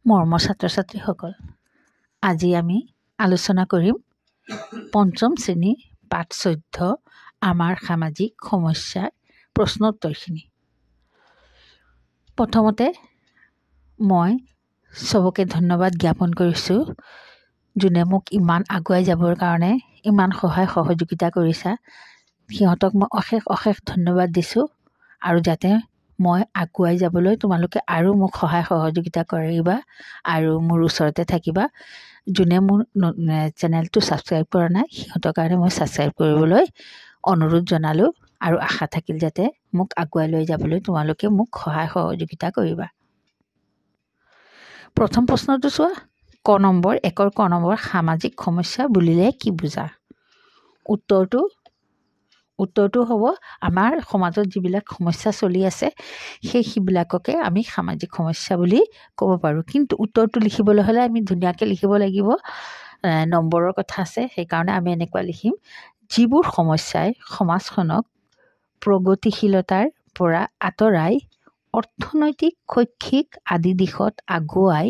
মৰমৰ ছাত্ৰ-ছাত্ৰীসকল, আজি আমি আলোচনা কৰিম পঞ্চম শ্ৰেণী পাঠ 14 আমাৰ সামাজিক সমস্যাৰ প্ৰশ্নোত্তৰখিনি। প্ৰথমতে মই চবকে ধন্যবাদ জ্ঞাপন কৰিছোঁ, যোনে মোক ইমান আগুৱাই যাবৰ কাৰণে ইমান সহায় সহযোগিতা কৰিছা। সিহঁতক মই অশেষ ধন্যবাদ দিছোঁ আৰু যাতে মই আগুৱাই যাবলৈ তোমালোকে আৰু মোক সহায় সহযোগিতা কৰিবা আৰু মোৰ ওচৰতে থাকিবা। যোনে মোৰ চেনেলটো ছাবস্ক্ৰাইব কৰা নাই সিহঁতৰ কাৰণে মই ছাবস্ক্ৰাইব কৰিবলৈ অনুৰোধ জনালোঁ আৰু আশা থাকিল যাতে মোক আগুৱাই লৈ যাবলৈ তোমালোকে মোক সহায় সহযোগিতা কৰিবা। প্ৰথম প্ৰশ্নটো চোৱা, ক নম্বৰ সামাজিক সমস্যা বুলিলে কি বুজা? উত্তৰটো হ'ব, আমাৰ সমাজত যিবিলাক সমস্যা চলি আছে সেইবিলাককে আমি সামাজিক সমস্যা বুলি ক'ব পাৰোঁ। কিন্তু উত্তৰটো লিখিবলৈ হ'লে আমি ধুনীয়াকৈ লিখিব লাগিব। নম্বৰৰ কথা আছে, সেইকাৰণে আমি এনেকুৱা লিখিম, যিবোৰ সমস্যাই সমাজখনক প্ৰগতিশীলতাৰ পৰা আঁতৰাই অৰ্থনৈতিক, শৈক্ষিক আদি দিশত আগুৱাই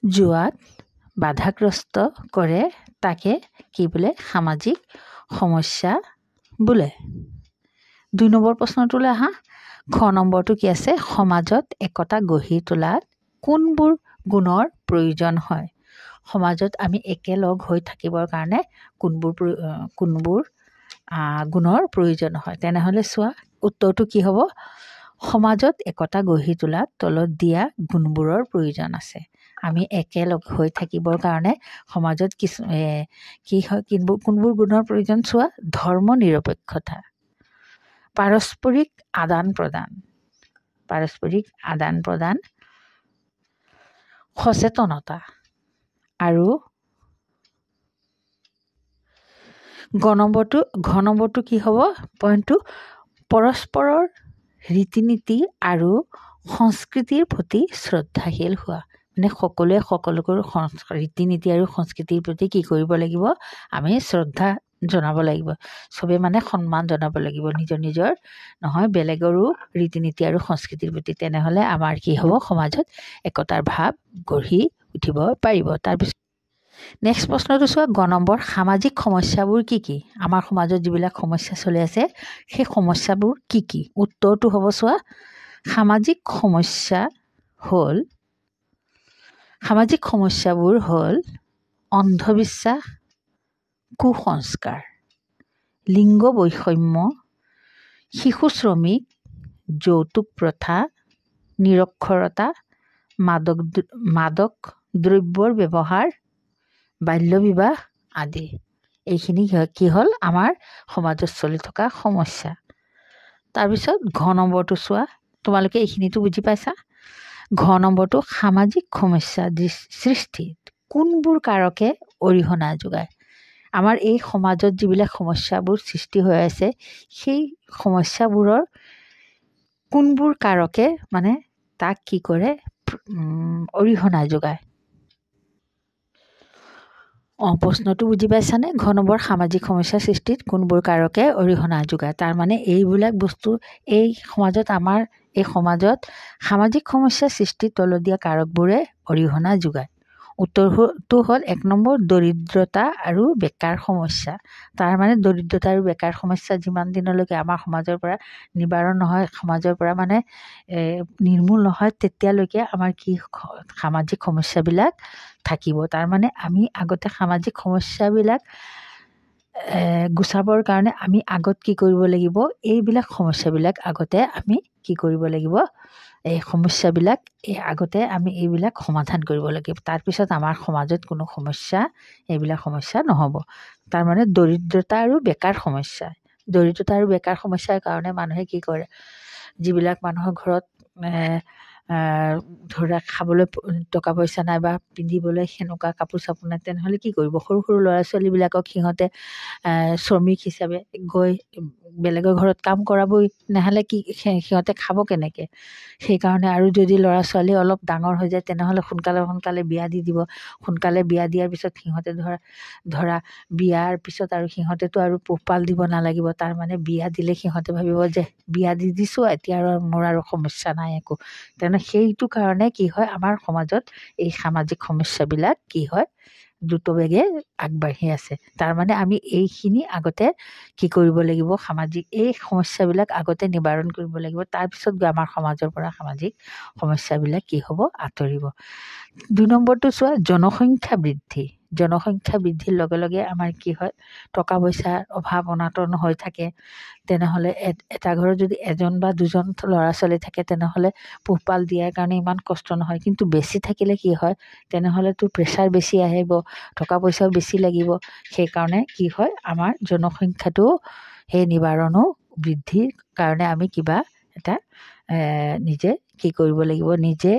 যোৱাত বাধাগ্ৰস্ত কৰে তাকে কি বোলে? সামাজিক সমস্যা বোলে। 2 নম্বৰ প্ৰশ্নটোলৈ আহা। খ নম্বৰটো কি আছে? সমাজত একতা গঢ়ি তোলাত কোনবোৰ গুণৰ প্ৰয়োজন হয়? সমাজত আমি একেলগ হৈ থাকিবৰ কাৰণে কোনবোৰ গুণৰ প্ৰয়োজন হয়? তেনেহ'লে চোৱা, উত্তৰটো কি হ'ব? সমাজত একতা গঢ়ি তোলাত তলত দিয়া গুণবোৰৰ প্ৰয়োজন আছে। আমি একেলগ হৈ থাকিবৰ কাৰণে সমাজত কোনবোৰ গুণৰ প্ৰয়োজন? চোৱা, ধৰ্ম নিৰপেক্ষতা, পাৰস্পৰিক আদান প্ৰদান, সচেতনতা আৰু ঘ নম্বৰটো কি হ'ব? পইণ্টটো, পৰস্পৰৰ ৰীতি নীতি আৰু সংস্কৃতিৰ প্ৰতি শ্ৰদ্ধাশীল হোৱা। মানে সকলোৱে সকলোকৰ ৰীতি নীতি আৰু সংস্কৃতিৰ প্ৰতি কি কৰিব লাগিব? আমি শ্ৰদ্ধা জনাব লাগিব। চবে মানে সন্মান জনাব লাগিব, নিজৰ নহয়, বেলেগৰো ৰীতি নীতি আৰু সংস্কৃতিৰ প্ৰতি। তেনেহ'লে আমাৰ কি হ'ব? সমাজত একতাৰ ভাৱ গঢ়ি উঠিব পাৰিব। তাৰপিছত নেক্সট প্ৰশ্নটো চোৱা, গ নম্বৰ, সামাজিক সমস্যাবোৰ কি কি? আমাৰ সমাজত যিবিলাক সমস্যা চলি আছে সেই সমস্যাবোৰ কি কি? উত্তৰটো হ'ব, চোৱা, সামাজিক সমস্যাবোৰ হ'ল অন্ধবিশ্বাস, কুসংস্কাৰ, লিংগ বৈষম্য, শিশু শ্ৰমিক, যৌতুক প্ৰথা, নিৰক্ষৰতা, মাদক দ্ৰব্যৰ ব্যৱহাৰ, বাল্য বিবাহ আদি। এইখিনি কি হ'ল? আমাৰ সমাজত চলি থকা সমস্যা। তাৰপিছত ঘ নম্বৰটো চোৱা, তোমালোকে এইখিনিতো বুজি পাইছা। ঘ নম্বৰটো, সামাজিক সমস্যা সৃষ্টিত কোনবোৰ কাৰকে অৰিহণা যোগায়? আমাৰ এই সমাজত যিবিলাক সমস্যাবোৰ সৃষ্টি হৈ আছে সেই সমস্যাবোৰৰ কোনবোৰ কাৰকে মানে তাক কি কৰে? অৰিহণা যোগায়। প্ৰশ্নটো বুজি পাইছানে? ঘ নম্বৰ, সামাজিক সমস্যা সৃষ্টিত কোনবোৰ কাৰকে অৰিহণা যোগায়? তাৰমানে এইবিলাক বস্তু এই সমাজত সামাজিক সমস্যা সৃষ্টিত তলত দিয়া কাৰকবোৰে অৰিহণা যোগায়। উত্তৰটো হ'ল 1 নম্বৰ, দৰিদ্ৰতা আৰু বেকাৰ সমস্যা। তাৰমানে দৰিদ্ৰতা আৰু বেকাৰ সমস্যা যিমান দিনলৈকে আমাৰ সমাজৰ পৰা নিবাৰণ নহয়, সমাজৰ পৰা মানে নিৰ্মূল নহয়, তেতিয়ালৈকে আমাৰ কি সামাজিক সমস্যাবিলাক থাকিব। তাৰমানে আমি আগতে সামাজিক সমস্যাবিলাক গুচাবৰ কাৰণে আমি আগত কি কৰিব লাগিব? এইবিলাক সমস্যাবিলাক আগতে আমি কি কৰিব লাগিব? এই সমস্যাবিলাক আগতে আমি এইবিলাক সমাধান কৰিব লাগিব। তাৰপিছত আমাৰ সমাজত কোনো এইবিলাক সমস্যা নহ'ব। তাৰমানে দৰিদ্ৰতা আৰু বেকাৰ সমস্যাৰ কাৰণে মানুহে কি কৰে? যিবিলাক মানুহৰ ঘৰত ধৰা খাবলৈ টকা পইচা নাই বা পিন্ধিবলৈ সেনেকুৱা কাপোৰ চাপোৰ নাই, তেনেহ'লে কি কৰিব? সৰু সৰু ল'ৰা ছোৱালীবিলাকক সিহঁতে শ্ৰমিক হিচাপে গৈ বেলেগৰ ঘৰত কাম কৰাবই, নহ'লে কি সিহঁতে খাব কেনেকৈ? সেইকাৰণে আৰু যদি ল'ৰা ছোৱালী অলপ ডাঙৰ হৈ যায় তেনেহ'লে সোনকালে বিয়া দি দিব। সোনকালে বিয়া দিয়াৰ পিছত সিহঁতে ধৰা বিয়াৰ পিছত আৰু সিহঁতেতো আৰু পোহপাল দিব নালাগিব। তাৰমানে বিয়া দিলে সিহঁতে ভাবিব যে বিয়া দি দিছোঁ, এতিয়া আৰু মোৰ আৰু সমস্যা নাই একো। তেনে সেইটো কাৰণে কি হয়, আমাৰ সমাজত এই সামাজিক সমস্যাবিলাক কি হয়, দ্ৰুতবেগে আগবাঢ়ি আছে। তাৰমানে আমি এইখিনি আগতে কি কৰিব লাগিব, সামাজিক এই সমস্যাবিলাক আগতে নিবাৰণ কৰিব লাগিব। তাৰপিছত গৈ আমাৰ সমাজৰ পৰা সামাজিক সমস্যাবিলাক কি হ'ব, আঁতৰিব। 2 নম্বৰটো চোৱা, জনসংখ্যা বৃদ্ধি। জনসংখ্যা বৃদ্ধিৰ লগে লগে আমাৰ কি হয়, টকা পইচাৰ অভাৱ অনাটন হৈ থাকে। তেনেহ'লে এটা ঘৰত যদি এজন বা দুজন ল'ৰা ছোৱালী থাকে তেনেহ'লে পোহপাল দিয়াৰ কাৰণে ইমান কষ্ট নহয়। কিন্তু বেছি থাকিলে কি হয়, তেনেহ'লেতো প্ৰেছাৰ বেছি আহিব, টকা পইচাও বেছি লাগিব। সেইকাৰণে কি হয়, আমাৰ জনসংখ্যাটো সেই নিবাৰণো বৃদ্ধিৰ কাৰণে আমি কিবা এটা নিজে কি কৰিব লাগিব, নিজে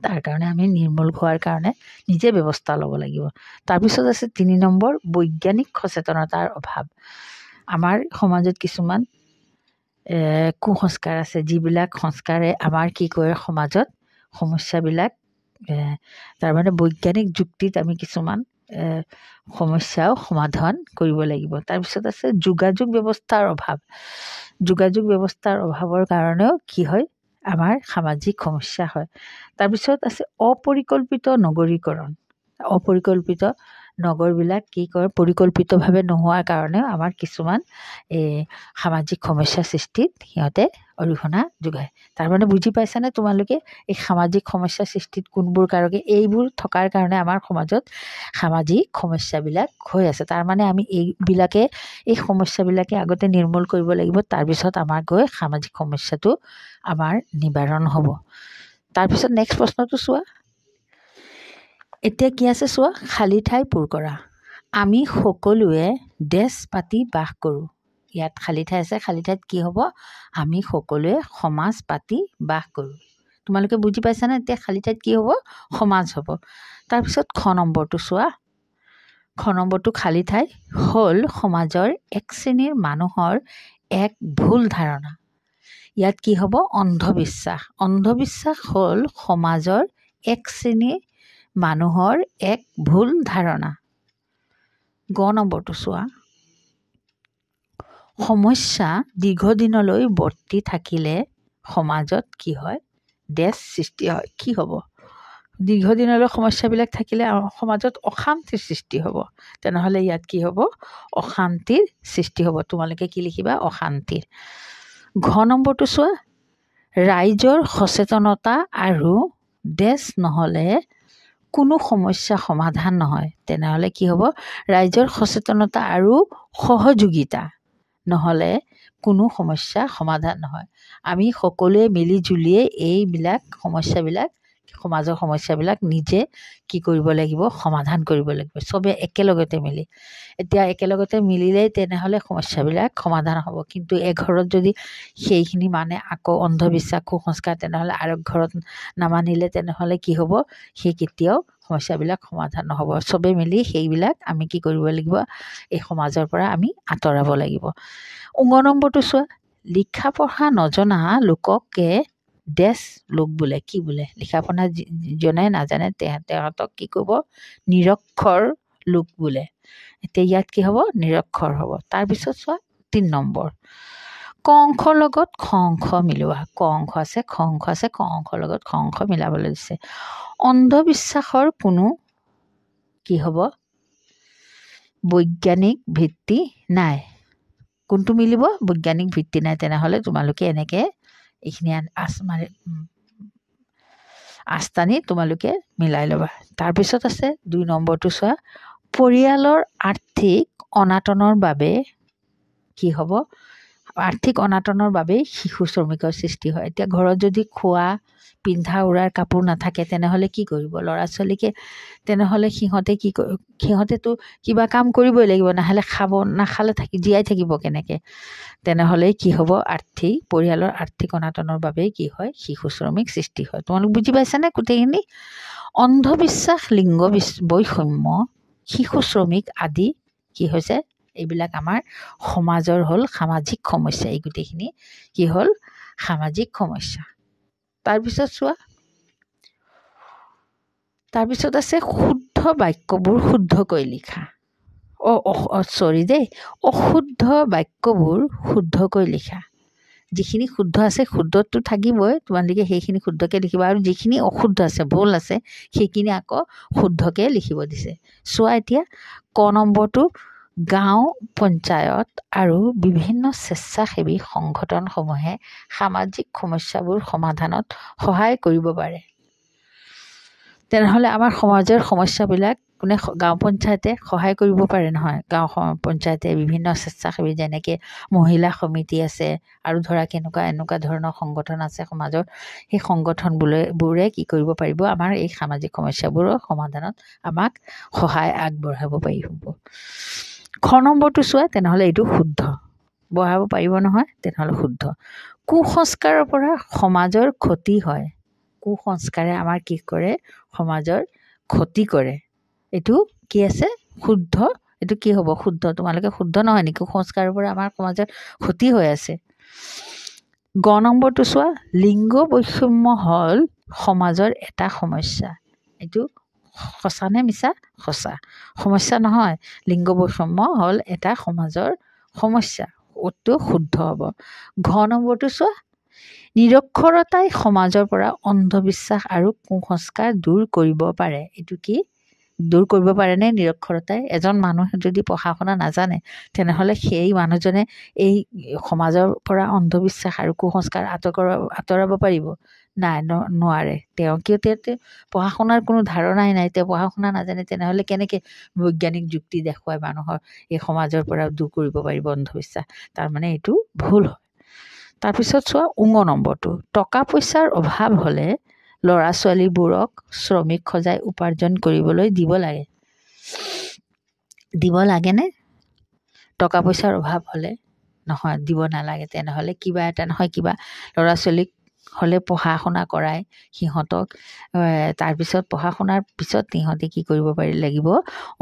তাৰ কাৰণে আমি নিৰ্মূল হোৱাৰ কাৰণে নিজে ব্যৱস্থা ল'ব লাগিব। তাৰপিছত আছে 3 নম্বৰ, বৈজ্ঞানিক সচেতনতাৰ অভাৱ। আমাৰ সমাজত কিছুমান কুসংস্কাৰ আছে, যিবিলাক সংস্কাৰে আমাৰ কি কৰে, সমাজত সমস্যাবিলাক তাৰমানে বৈজ্ঞানিক যুক্তিত আমি কিছুমান সমস্যাও সমাধান কৰিব লাগিব। তাৰপিছত আছে যোগাযোগ ব্যৱস্থাৰ অভাৱ। যোগাযোগ ব্যৱস্থাৰ অভাৱৰ কাৰণেও কি হয়, আমাৰ সামাজিক সমস্যা হয়। তাৰপিছত আছে অপৰিকল্পিত নগৰীকৰণ। অপৰিকল্পিত নগৰবিলাক কি কৰে, পৰিকল্পিতভাৱে নোহোৱাৰ কাৰণেও আমাৰ কিছুমান সামাজিক সমস্যাৰ সৃষ্টিত সিহঁতে অৰিহণা যোগায়। তাৰমানে বুজি পাইছানে তোমালোকে, এই সামাজিক সমস্যাৰ সৃষ্টিত কোনবোৰ কাৰকে? এইবোৰ থকাৰ কাৰণে আমাৰ সমাজত সামাজিক সমস্যাবিলাক হৈ আছে। তাৰমানে আমি এই সমস্যাবিলাকে আগতে নিৰ্মূল কৰিব লাগিব। তাৰপিছত আমাৰ গৈ সামাজিক সমস্যাটো আমাৰ নিবাৰণ হ'ব। তাৰপিছত নেক্সট প্ৰশ্নটো চোৱা, এতিয়া কি আছে চোৱা, খালী ঠাই পূৰ কৰা। আমি সকলোৱে দেশ পাতি বাস কৰোঁ। ইয়াত খালী ঠাই আছে, খালী ঠাইত কি হ'ব, আমি সকলোৱে সমাজ পাতি বাস কৰোঁ। তোমালোকে বুজি পাইছানে? এতিয়া খালী ঠাইত কি হ'ব, সমাজ হ'ব। তাৰপিছত খ নম্বৰটো চোৱা, খ নম্বৰটো খালী ঠাই হ'ল সমাজৰ এক শ্ৰেণীৰ মানুহৰ এক ভুল ধাৰণা। ইয়াত কি হ'ব, অন্ধবিশ্বাস। অন্ধবিশ্বাস হ'ল সমাজৰ এক শ্ৰেণীৰ মানুহৰ এক ভুল ধাৰণা। গ নম্বৰটো চোৱা, সমস্যা দীৰ্ঘদিনলৈ বৰ্তি থাকিলে সমাজত কি হয়, দেশ সৃষ্টি হয়। কি হ'ব, দীৰ্ঘদিনলৈ সমস্যাবিলাক থাকিলে সমাজত অশান্তিৰ সৃষ্টি হ'ব। তেনেহ'লে ইয়াত কি হ'ব, অশান্তিৰ সৃষ্টি হ'ব। তোমালোকে কি লিখিবা, অশান্তিৰ। ঘ নম্বৰটো চোৱা, ৰাইজৰ সচেতনতা আৰু দেশ নহ'লে কোনো সমস্যা সমাধান নহয়। তেনেহ'লে কি হ'ব, ৰাইজৰ সচেতনতা আৰু সহযোগিতা নহ'লে কোনো সমস্যা সমাধান নহয়। আমি সকলোৱে মিলি জুলিয়ে এইবিলাক সমস্যাবিলাক, সমাজৰ সমস্যাবিলাক নিজে কি কৰিব লাগিব, সমাধান কৰিব লাগিব, চবে একেলগতে মিলি। এতিয়া একেলগতে মিলিলেই তেনেহ'লে সমস্যাবিলাক সমাধান হ'ব। কিন্তু এঘৰত যদি সেইখিনি মানে আকৌ অন্ধবিশ্বাস কুসংস্কাৰ, তেনেহ'লে আৰু ঘৰত নামানিলে তেনেহ'লে কি হ'ব, সেই কেতিয়াও সমস্যাবিলাক সমাধান নহ'ব। চবে মিলি সেইবিলাক আমি কি কৰিব লাগিব, এই সমাজৰ পৰা আমি আঁতৰাব লাগিব। ঙ নম্বৰটো চোৱা, লিখা পঢ়া নজনা লোককে দেশ লোক বোলে। কি বোলে, লিখা পঢ়া যোনে নাজানে তেহঁতক কি ক'ব, নিৰক্ষৰ লোক বোলে। এতিয়া ইয়াত কি হ'ব, নিৰক্ষৰ হ'ব। তাৰপিছত চোৱা 3 নম্বৰ, ক অংশৰ লগত খ অংশ মিলোৱা। ক অংশ আছে, খ অংশ আছে, ক অংশৰ লগত খ অংশ মিলাবলৈ দিছে। অন্ধবিশ্বাসৰ কোনো কি হ'ব, বৈজ্ঞানিক ভিত্তি নাই। কোনটো মিলিব, বৈজ্ঞানিক ভিত্তি নাই। তেনেহ'লে তোমালোকে এনেকৈ এইখিনি আস্তানি তোমালোকে মিলাই ল'বা। তাৰপিছত আছে 2 নম্বৰটো চোৱা, পৰিয়ালৰ আৰ্থিক অনাটনৰ বাবে কি হ'ব, আৰ্থিক অনাটনৰ বাবেই শিশু শ্ৰমিকৰ সৃষ্টি হয়। এতিয়া ঘৰত যদি খোৱা পিন্ধা উৰাৰ কাপোৰ নাথাকে তেনেহ'লে কি কৰিব ল'ৰা ছোৱালীকে? তেনেহ'লে সিহঁতেতো কিবা কাম কৰিবই লাগিব, নহ'লে নাখালে জীয়াই থাকিব কেনেকৈ? তেনেহ'লে কি হ'ব? পৰিয়ালৰ আৰ্থিক অনাটনৰ বাবেই কি হয়? শিশু শ্ৰমিক সৃষ্টি হয়। তোমালোক বুজি পাইছানে গোটেইখিনি? অন্ধবিশ্বাস, লিংগ বৈষম্য, শিশু শ্ৰমিক আদি কি হৈছে? এইবিলাক আমাৰ সমাজৰ হ'ল সামাজিক সমস্যা। এই গোটেইখিনি কি হ'ল? সামাজিক সমস্যা। তাৰপিছত চোৱা, তাৰপিছত আছে শুদ্ধ বাক্যবোৰ শুদ্ধকৈ লিখা। অশুদ্ধ বাক্যবোৰ শুদ্ধকৈ লিখা। যিখিনি শুদ্ধ আছে শুদ্ধটো থাকিবই, তোমালোকে সেইখিনি শুদ্ধকৈ লিখিবা, আৰু যিখিনি অশুদ্ধ আছে ভুল আছে সেইখিনি আকৌ শুদ্ধকৈ লিখিব দিছে। চোৱা এতিয়া ক নম্বৰটো, গাঁও পঞ্চায়ত আৰু বিভিন্ন স্বেচ্ছাসেৱী সংগঠনসমূহে সামাজিক সমস্যাবোৰ সমাধানত সহায় কৰিব পাৰে। তেনেহ'লে আমাৰ সমাজৰ সমস্যাবিলাক গাঁও পঞ্চায়তে সহায় কৰিব পাৰে নহয়? গাঁও পঞ্চায়তে বিভিন্ন স্বেচ্ছাসেৱী যেনেকৈ মহিলা সমিতি আছে আৰু ধৰা এনেকুৱা ধৰণৰ সংগঠন আছে সমাজৰ, সেই সংগঠনবোৰে কি কৰিব পাৰিব? আমাৰ এই সামাজিক সমস্যাবোৰৰ সমাধানত আমাক সহায় আগবঢ়াব পাৰিব। খ নম্বৰটো চোৱা, তেনেহ'লে এইটো শুদ্ধ। বঢ়াব পাৰিব নহয়? তেনেহ'লে শুদ্ধ। কুসংস্কাৰৰ পৰা সমাজৰ ক্ষতি হয়। কুসংস্কাৰে আমাৰ কি কৰে? সমাজৰ ক্ষতি কৰে। এইটো কি আছে? শুদ্ধ। এইটো কি হ'ব? শুদ্ধ। তোমালোকে শুদ্ধ নহয় নেকি? কুসংস্কাৰৰ পৰা আমাৰ সমাজৰ ক্ষতি হৈ আছে। গ নম্বৰটো চোৱা, লিংগ বৈষম্য হ'ল সমাজৰ এটা সমস্যা। এইটো সঁচা নে মিছা? সঁচা। সমস্যা নহয়, লিংগ বৈষম্য হ'ল এটা সমাজৰ সমস্যা। এইটো শুদ্ধ হ'ব। ঘ নম্বৰটো চোৱা, নিৰক্ষৰতাই সমাজৰ পৰা অন্ধবিশ্বাস আৰু কুসংস্কাৰ দূৰ কৰিব পাৰে। এইটো কি? দূৰ কৰিব পাৰেনে নিৰক্ষৰতাই? এজন মানুহে যদি পঢ়া শুনা নাজানে তেনেহ'লে সেই মানুহজনে এই সমাজৰ পৰা অন্ধবিশ্বাস আৰু কুসংস্কাৰ আঁতৰাব পাৰিব? নাই, নোৱাৰে। তেওঁ পঢ়া শুনাৰ কোনো ধাৰণাই নাই, তেওঁ পঢ়া শুনা নাজানে, তেনেহ'লে কেনেকৈ বৈজ্ঞানিক যুক্তি দেখুৱাই মানুহৰ এই সমাজৰ পৰা দূৰ কৰিব পাৰিব অন্ধবিশ্বাস? তাৰমানে এইটো ভুল হয়। তাৰপিছত চোৱা নম্বৰটো, টকা পইচাৰ অভাৱ হ'লে ল'ৰা ছোৱালীবোৰক শ্ৰমিক সজাই উপাৰ্জন কৰিবলৈ দিব লাগে। দিব লাগেনে? টকা পইচাৰ অভাৱ হ'লে নহয়, দিব নালাগে। তেনেহ'লে কিবা এটা নহয় কিবা ল'ৰা ছোৱালীক হ'লে পঢ়া শুনা কৰাই সিহঁতক, তাৰপিছত পঢ়া শুনাৰ পিছত সিহঁতে কি কৰিব লাগিব?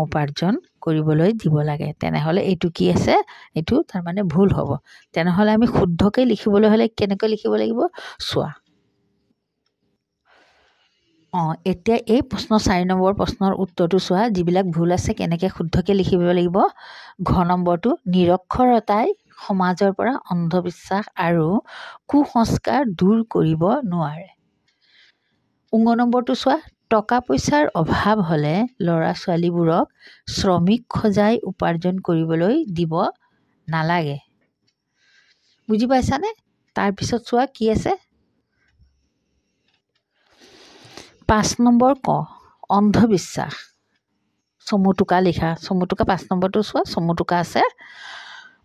উপাৰ্জন কৰিবলৈ দিব লাগে। তেনেহ'লে এইটো কি আছে? এইটো তাৰমানে ভুল হ'ব। তেনেহ'লে আমি শুদ্ধকৈ লিখিবলৈ হ'লে কেনেকৈ লিখিব লাগিব? চোৱা, এতিয়া এই 4 নম্বৰ প্ৰশ্নৰ উত্তৰটো চোৱা, যিবিলাক ভুল আছে কেনেকৈ শুদ্ধকৈ লিখিব লাগিব। ঘ নম্বৰটো, নিৰক্ষৰতাই সমাজৰ পৰা অন্ধবিশ্বাস আৰু কুসংস্কাৰ দূৰ কৰিব নোৱাৰে। নম্বৰটো চোৱা, টকা পইচাৰ অভাৱ হ'লে ল'ৰা ছোৱালীবোৰক শ্ৰমিক সজাই উপাৰ্জন কৰিবলৈ দিব নালাগে। বুজি পাইছানে? তাৰপিছত চোৱা কি আছে? 5 নম্বৰ ক, অন্ধবিশ্বাস। চমুটোকা লিখা। চমুটোকা 5 নম্বৰটো চোৱা, চমুটোকা আছে,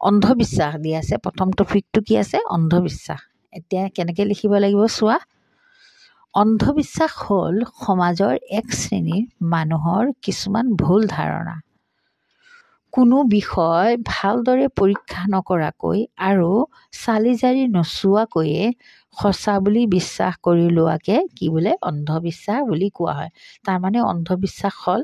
অন্ধবিশ্বাস দিয়া আছে। প্ৰথম টপিকটো কি আছে? অন্ধবিশ্বাস। এতিয়া কেনেকৈ লিখিব লাগিব চোৱা, অন্ধবিশ্বাস হ'ল সমাজৰ এক শ্ৰেণীৰ মানুহৰ কিছুমান ভুল ধাৰণা। কোনো বিষয় ভালদৰে পৰীক্ষা নকৰাকৈ আৰু চালি জাৰি নোচোৱাকৈয়ে সঁচা বুলি বিশ্বাস কৰি লোৱাকে কি বোলে? অন্ধবিশ্বাস বুলি কোৱা হয়। তাৰমানে অন্ধবিশ্বাস হ'ল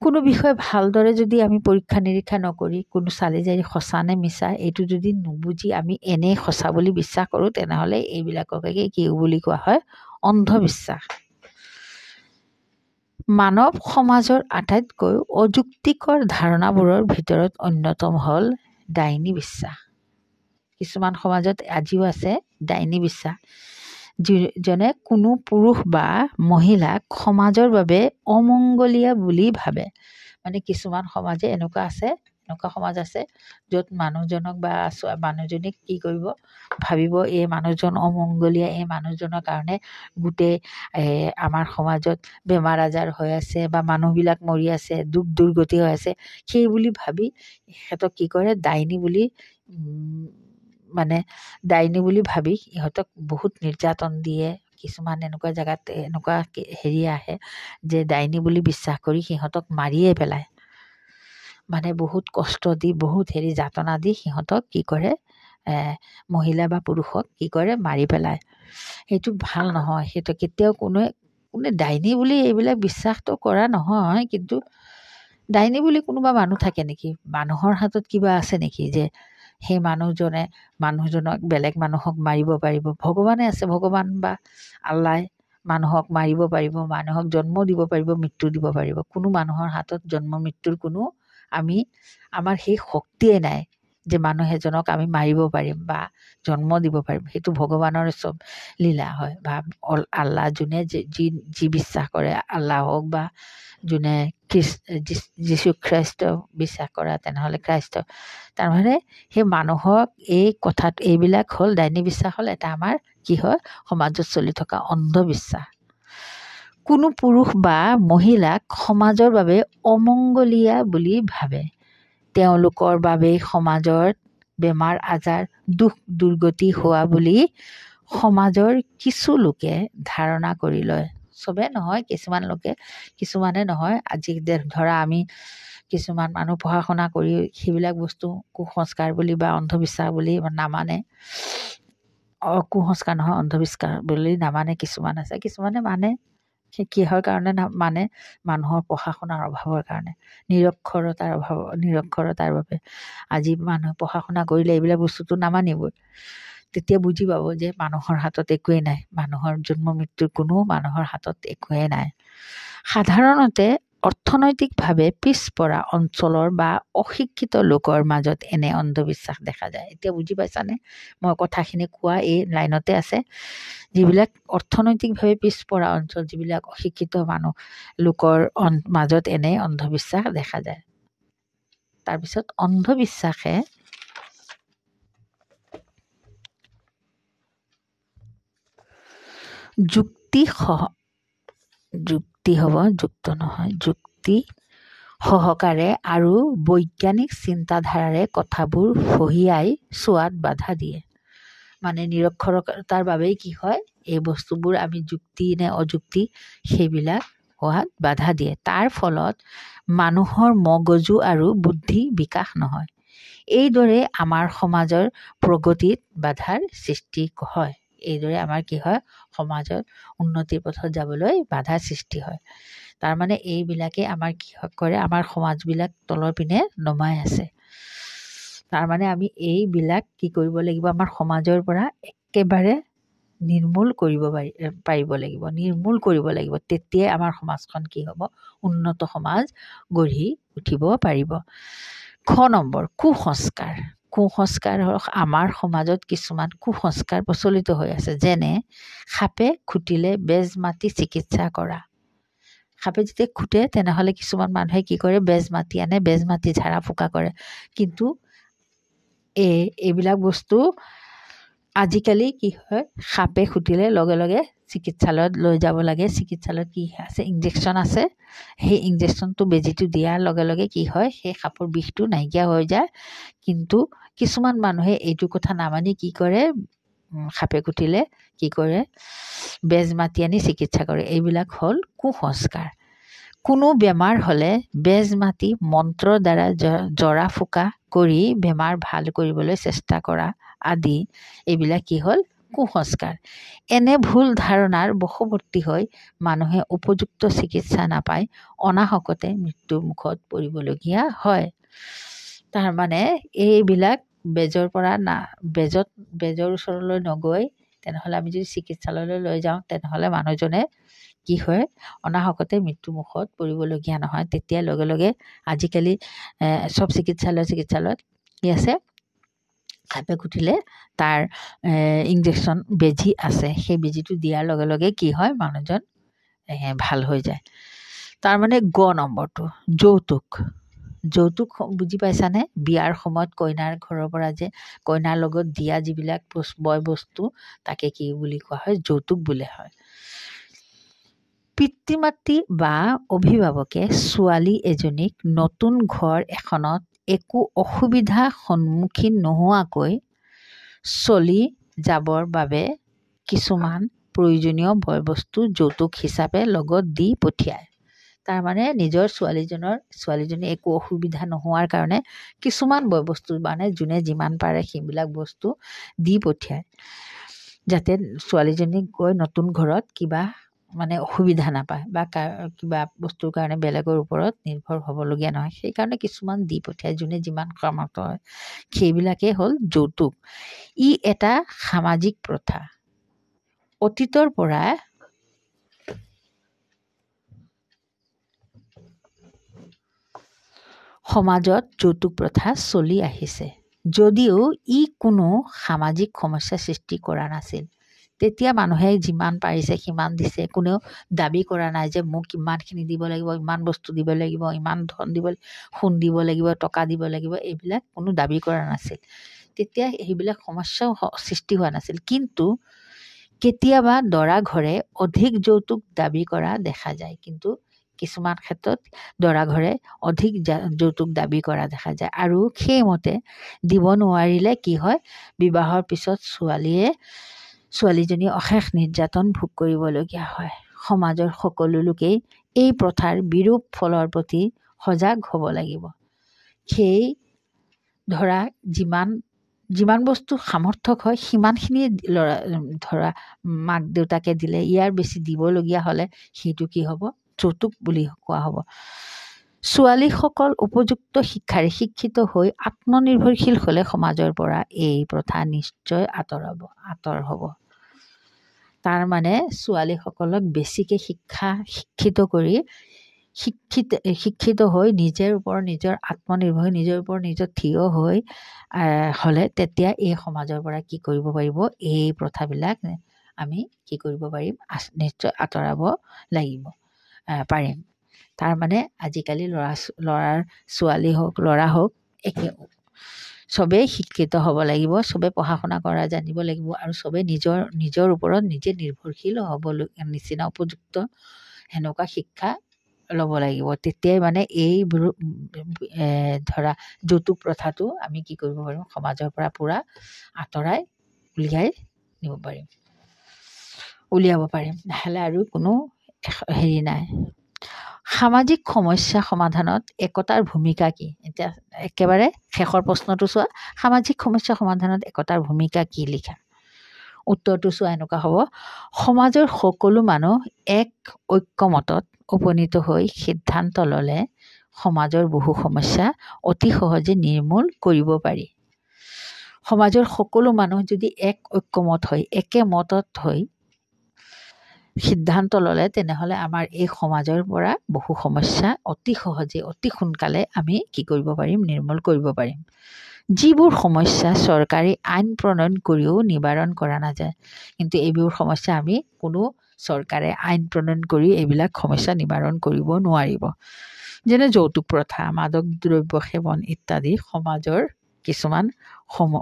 কোনো বিষয় ভালদৰে যদি আমি পৰীক্ষা নিৰীক্ষা নকৰি কোনো চালি জাৰি সঁচা নে মিছা এইটো যদি নুবুজি আমি এনেই সঁচা বুলি বিশ্বাস কৰোঁ, তেনেহ'লে এইবিলাককে কি বুলি কোৱা হয়? অন্ধবিশ্বাস। মানৱ সমাজৰ আটাইতকৈ অযুক্তিকৰ ধাৰণাবোৰৰ ভিতৰত অন্যতম হ'ল ডাইনী বিশ্বাস। কিছুমান সমাজত আজিও আছে ডাইনী বিশ্বাস, যিজনে কোনো পুৰুষ বা মহিলাক সমাজৰ বাবে অমংগলীয়া বুলি ভাবে। মানে কিছুমান সমাজে এনেকুৱা সমাজ আছে য'ত মানুহজনক বা মানুহজনীক কি কৰিব? ভাবিব এই মানুহজন অমংগলীয়া, এই মানুহজনৰ কাৰণে গোটেই আমাৰ সমাজত বেমাৰ আজাৰ হৈ আছে বা মানুহবিলাক মৰি আছে, দুৰ্গতি হৈ আছে, সেই বুলি ভাবি সিহঁতক কি কৰে? ডাইনী বুলি মানে ডাইনী বুলি ভাবি সিহঁতক বহুত নিৰ্যাতন দিয়ে। কিছুমান এনেকুৱা জেগাত এনেকুৱা হেৰি আহে যে ডাইনী বুলি বিশ্বাস কৰি সিহঁতক মাৰিয়ে পেলায়। মানে বহুত কষ্ট দি বহুত হেৰি যাতনা দি সিহঁতক কি কৰে, মহিলা বা পুৰুষক কি কৰে, মাৰি পেলায়। সেইটো ভাল নহয়। সেইটো কেতিয়াও কোনে ডাইনী বুলি এইবিলাক বিশ্বাসটো কৰা নহয়। কিন্তু ডাইনী বুলি কোনোবা মানুহ থাকে নেকি? মানুহৰ হাতত কিবা আছে নেকি যে সেই মানুহজনক বেলেগ মানুহক মাৰিব পাৰিব? ভগৱানে আছে, ভগৱান বা আল্লাই মানুহক মাৰিব পাৰিব, মানুহক জন্ম দিব পাৰিব, মৃত্যু দিব পাৰিব। কোনো মানুহৰ হাতত জন্ম মৃত্যুৰ আমাৰ সেই শক্তিয়ে নাই যে মানুহ এজনক আমি মাৰিব পাৰিম বা জন্ম দিব পাৰিম। সেইটো ভগৱানৰ চব লীলা হয়। বা আল্লাহ যোনে যি বিশ্বাস কৰে, আল্লাহ হওক বা যোনে যীশুখ্ৰীষ্ট বিশ্বাস কৰা, তেনেহ'লে খ্ৰীষ্ট। তাৰমানে সেই মানুহক এইবিলাক হ'ল ডাইনী বিশ্বাস, হ'ল এটা আমাৰ কি হয়, সমাজত চলি থকা অন্ধবিশ্বাস। কোনো পুৰুষ বা মহিলাক সমাজৰ বাবে অমংগলীয়া বুলি ভাবে। তেওঁলোকৰ বাবেই সমাজত বেমাৰ আজাৰ, দুখ দুৰ্গতি হোৱা বুলি সমাজৰ কিছু লোকে ধাৰণা কৰি লয়। চবে নহয়, কিছুমানে নহয়। আজি ধৰা আমি কিছুমান মানুহ পঢ়া শুনা কৰি সেইবিলাক বস্তু কুসংস্কাৰ বুলি বা অন্ধবিশ্বাস বুলি নামানে। কুসংস্কাৰ নহয়, অন্ধবিশ্বাস বুলি নামানে কিছুমান আছে। কিছুমানে মানে কিহৰ কাৰণে মানে মানুহৰ পঢ়া শুনাৰ অভাৱৰ কাৰণে, নিৰক্ষৰতাৰ বাবে। আজি মানুহে পঢ়া শুনা কৰিলে এইবিলাক বস্তুটো নামানিবই। তেতিয়া বুজি পাব যে মানুহৰ হাতত একোৱেই নাই, মানুহৰ জন্ম মৃত্যুৰ কোনো মানুহৰ হাতত একোৱেই নাই। সাধাৰণতে অৰ্থনৈতিকভাৱে পিছপৰা অঞ্চলৰ বা অশিক্ষিত লোকৰ মাজত এনে অন্ধবিশ্বাস দেখা যায়। এতিয়া বুজি পাইছানে? মই কথাখিনি কোৱা এই লাইনতে আছে। যিবিলাক অৰ্থনৈতিকভাৱে পিছপৰা অঞ্চল, যিবিলাক অশিক্ষিত লোকৰ মাজত এনে অন্ধবিশ্বাস দেখা যায়। তাৰপিছত অন্ধবিশ্বাসে যুক্তি সহকাৰে আৰু বৈজ্ঞানিক চিন্তাধাৰাৰে কথাবোৰ ফহিয়াই চোৱাত বাধা দিয়ে। মানে নিৰক্ষৰতাৰ বাবেই কি হয়, এই বস্তুবোৰ আমি যুক্তি নে অযুক্তি সেইবিলাক হোৱাত বাধা দিয়ে। তাৰ ফলত মানুহৰ মগজু আৰু বুদ্ধি বিকাশ নহয়। এইদৰে আমাৰ সমাজৰ প্ৰগতিত বাধাৰ সৃষ্টি হয়। এইদৰে আমাৰ কি হয়, সমাজৰ উন্নতিৰ পথত যাবলৈ বাধাৰ সৃষ্টি হয়। তাৰমানে এইবিলাকে আমাৰ কি কৰে, আমাৰ সমাজবিলাক তলৰ পিনে নমাই আছে। তাৰমানে আমি এইবিলাক কি কৰিব লাগিব, আমাৰ সমাজৰ পৰা একেবাৰে নিৰ্মূল কৰিব পাৰিব লাগিব। তেতিয়াই আমাৰ সমাজখন কি হ'ব, উন্নত সমাজ গঢ়ি উঠিব পাৰিব। নম্বৰ, কুসংস্কাৰ আমাৰ সমাজত কিছুমান কুসংস্কাৰ প্ৰচলিত হৈ আছে। যেনে সাপে খুটিলে বেজ মাতি চিকিৎসা কৰা। সাপে যেতিয়া খুটে তেনেহ'লে কিছুমান মানুহে কি কৰে, বেজ মাতি আনে, বেজ মাতি ঝাৰা ফুকা কৰে। কিন্তু এইবিলাক বস্তু আজিকালি কি হয়, সাপে খুটিলে লগে লগে চিকিৎসালয়ত লৈ যাব লাগে। চিকিৎসালয়ত কি আছে, ইনজেকশ্যন আছে। সেই ইনজেকশ্যনটো বেজীটো দিয়াৰ লগে লগে কি হয়, সেই সাপৰ বিষটো নাইকিয়া হৈ যায়। কিন্তু কিছুমান মানুহে এইটো কথা নামানি কি কৰে, সাপে খুটিলে কি কৰে, বেজ মাতি আনি চিকিৎসা কৰে। এইবিলাক হ'ল কুসংস্কাৰ। কোনো বেমাৰ হ'লে বেজ মাতি মন্ত্ৰৰ দ্বাৰা জৰা ফুকা কৰি বেমাৰ ভাল কৰিবলৈ চেষ্টা কৰা আদি এইবিলাক কি হ'ল, কুসংস্কাৰ। এনে ভুল ধাৰণাৰ বশৱৰ্তী হৈ মানুহে উপযুক্ত চিকিৎসা নাপাই অনাহকতে মৃত্যুৰ মুখত পৰিবলগীয়া হয়। তাৰমানে এইবিলাক বেজৰ ওচৰলৈ নগৈ, তেনেহ'লে আমি যদি চিকিৎসালয়লৈ লৈ যাওঁ, তেনেহ'লে মানুহজনে কি হয়, অনাহকতে মৃত্যু মুখত পৰিবলগীয়া নহয়। তেতিয়া লগে লগে আজিকালি চব চিকিৎসালয়ত কি আছে, সাপে খুটিলে তাৰ ইনজেকশ্যন বেজী আছে। সেই বেজীটো দিয়াৰ লগে লগে কি হয়, মানুহজন ভাল হৈ যায়। তাৰমানে নম্বৰটো যৌতুক বুজি পাইছানে? বিয়াৰ সময়ত কইনাৰ ঘৰৰ পৰা যে কইনাৰ লগত দিয়া যিবিলাক বয় বস্তু, তাকে কি বুলি কোৱা হয়, যৌতুক বোলে হয়। পিতৃ মাতৃ বা অভিভাৱকে ছোৱালী এজনীক নতুন ঘৰ এখনত একো অসুবিধা সন্মুখীন নোহোৱাকৈ চলি যাবৰ বাবে কিছুমান প্ৰয়োজনীয় বয়বস্তু যৌতুক হিচাপে লগত দি পঠিয়ায়। তাৰমানে নিজৰ ছোৱালীজনী একো অসুবিধা নোহোৱাৰ কাৰণে কিছুমান বয়বস্তু মানে যোনে যিমান পাৰে সেইবিলাক বস্তু দি পঠিয়ায়, যাতে ছোৱালীজনীক গৈ নতুন ঘৰত কিবা মানে অসুবিধা নাপায় বা কিবা বস্তুৰ কাৰণে বেলেগৰ ওপৰত নিৰ্ভৰ হ'বলগীয়া নহয়। সেইকাৰণে কিছুমান দি পঠিয়ায় যোনে যিমান সামৰ্থ্য হয়। সেইবিলাকেই হ'ল যৌতুক। ই এটা সামাজিক প্ৰথা। অতীতৰ পৰা সমাজত যৌতুক প্ৰথা চলি আহিছে, যদিও ই কোনো সামাজিক সমস্যা সৃষ্টি কৰা নাছিল। তেতিয়া মানুহে যিমান পাৰিছে সিমান দিছে, কোনেও দাবী কৰা নাই যে মোক ইমানখিনি দিব লাগিব, ইমান বস্তু দিব লাগিব, ইমান ধন দিব, সোণ দিব লাগিব, টকা দিব লাগিব, এইবিলাক কোনো দাবী কৰা নাছিল। তেতিয়া সেইবিলাক সমস্যাও সৃষ্টি হোৱা নাছিল। কিন্তু কেতিয়াবা দৰা ঘৰে অধিক যৌতুক দাবী কৰা দেখা যায়। কিন্তু কিছুমান ক্ষেত্ৰত দৰা ঘৰে অধিক যৌতুক দাবী কৰা দেখা যায়, আৰু সেইমতে দিব নোৱাৰিলে কি হয়, বিবাহৰ পিছত ছোৱালীজনী অশেষ নিৰ্যাতন ভোগ কৰিবলগীয়া হয়। সমাজৰ সকলো লোকেই এই প্ৰথাৰ বিৰূপ ফলৰ প্ৰতি সজাগ হ'ব লাগিব। সেই ধৰা যিমান বস্তু সামৰ্থ্য হয় সিমানখিনি ধৰা মাক দেউতাকে দিলে, ইয়াৰ বেছি দিবলগীয়া হ'লে সেইটো কি হ'ব, যৌতুক বুলি কোৱা হ'ব। ছোৱালীসকল উপযুক্ত শিক্ষাৰে শিক্ষিত হৈ আত্মনিৰ্ভৰশীল হ'লে সমাজৰ পৰা এই প্ৰথা নিশ্চয় আঁতৰ হ'ব। তাৰমানে ছোৱালীসকলক বেছিকৈ শিক্ষিত কৰি শিক্ষিত হৈ নিজৰ ওপৰত নিজৰ আত্মনিৰ্ভৰ, নিজৰ ওপৰত নিজৰ থিয় হৈ হ'লে তেতিয়া এই সমাজৰ পৰা কি কৰিব পাৰিব, এই প্ৰথাবিলাক আমি কি কৰিব পাৰিম, নিশ্চয় আঁতৰাব পাৰিম। তাৰমানে আজিকালি ছোৱালী হওক ল'ৰা হওক চবেই শিক্ষিত হ'ব লাগিব, চবেই পঢ়া শুনা কৰা জানিব লাগিব, আৰু চবেই নিজৰ ওপৰত নিজে নিৰ্ভৰশীল হ'ব নিচিনা উপযুক্ত সেনেকুৱা শিক্ষা ল'ব লাগিব। তেতিয়াই মানে এইবোৰ ধৰা যৌতুক প্ৰথাটো আমি কি কৰিব পাৰিম, সমাজৰ পৰা পূৰা আঁতৰাই উলিয়াব পাৰিম। নহ'লে আৰু কোনো হেৰি নাই। সামাজিক সমস্যা সমাধানত একতাৰ ভূমিকা কি? এতিয়া একেবাৰে শেষৰ প্ৰশ্নটো চোৱা, সামাজিক সমস্যা সমাধানত একতাৰ ভূমিকা কি লিখা। উত্তৰটো চোৱা এনেকুৱা হ'ব, সমাজৰ সকলো মানুহ এক ঐক্যমতত উপনীত হৈ সিদ্ধান্ত ল'লে সমাজৰ বহু সমস্যা অতি সহজে নিৰ্মূল কৰিব পাৰি। সমাজৰ সকলো মানুহ যদি ঐক্যমত হৈ একেমতত হৈ সিদ্ধান্ত ল'লে তেনেহ'লে আমাৰ এই সমাজৰ পৰা বহু সমস্যা অতি সহজে অতি সোনকালে আমি কি কৰিব পাৰিম, নিৰ্মূল কৰিব পাৰিম। যিবোৰ সমস্যা চৰকাৰী আইন প্ৰণয়ন কৰিও নিবাৰণ কৰা নাযায়, কিন্তু এইবোৰ সমস্যা আমি কোনো চৰকাৰে আইন প্ৰণয়ন কৰি এইবিলাক সমস্যা নিবাৰণ কৰিব নোৱাৰিব। যেনে যৌতুক প্ৰথা, মাদক দ্ৰব্য সেৱন ইত্যাদি। সমাজৰ কিছুমান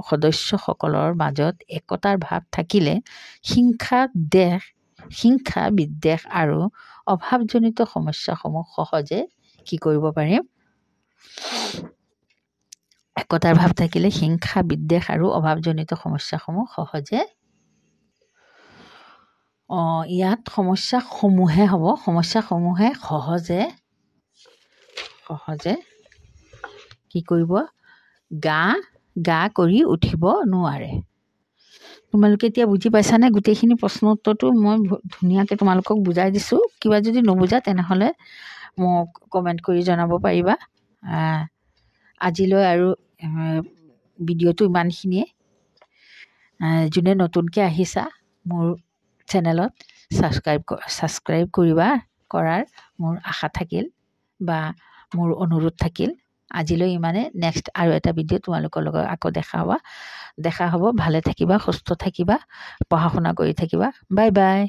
সদস্যসকলৰ মাজত একতাৰ ভাৱ থাকিলে হিংসা বিদ্বেষ আৰু অভাৱজনিত সমস্যাসমূহ সহজে কি কৰিব পাৰিম, একতাৰ ভাৱ থাকিলে হিংসা বিদ্বেষ আৰু অভাৱজনিত সমস্যাসমূহ সহজে ইয়াত সমস্যাসমূহে সহজে কি কৰিব, গা কৰি উঠিব নোৱাৰে। তোমালোকে এতিয়া বুজি পাইছানে? গোটেইখিনি প্ৰশ্ন উত্তৰটো মই ধুনীয়াকৈ তোমালোকক বুজাই দিছোঁ। কিবা যদি নুবুজা তেনেহ'লে মোক কমেণ্ট কৰি জনাব পাৰিবা। আজিলৈ আৰু ভিডিঅ'টো ইমানখিনিয়ে। যোনে নতুনকৈ আহিছা মোৰ চেনেলত ছাবস্ক্ৰাইব কৰাৰ মোৰ আশা থাকিল বা মোৰ অনুৰোধ থাকিল। আজিলৈ ইমানে। নেক্সট আৰু এটা ভিডিঅ' তোমালোকৰ লগত আকৌ দেখা হ'ব। ভালে থাকিবা, সুস্থ থাকিবা, পঢ়া শুনা কৰি থাকিবা। Bye bye.